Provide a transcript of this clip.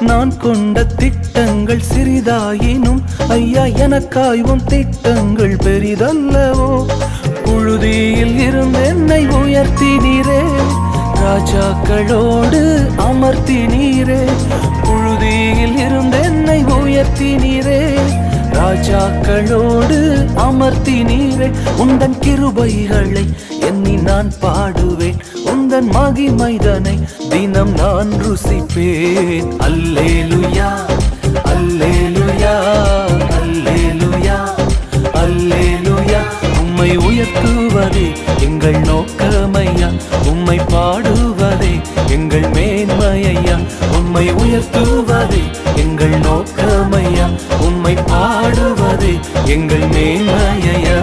நான் கொண்ட திட்டங்கள் சிறிதாயினும் ஐயா எனக்காயும் திட்டங்கள் பெரிதல்லவோ. புழுதியில் இருந்து என்னை உயர்த்தினீரே, ராஜாக்களோடு அமர்த்தினீரே. புழுதியில் இருந்து என்னை உயர்த்தினீரே, ராஜாக்களோடு அமர்த்தினீரே. உந்தன் கிருபைகளை எண்ணி நான் பாடுவேன், உந்தன் மகிமைதனை தினம் நான் ருசிப்பேன். அல்லேலுயா அல்லேலுயா அல்லேலுயா அல்லேலுயா. உம்மை உயர்த்துவதே எங்கள் நோக்கமையா, உம்மை பாடுவதே எங்கள் மேன்மையா. உம்மை உயர்த்துவதே எங்கள் நோக்கமையா, உம்மை பாடுவதே எங்கள் மேன்மையா.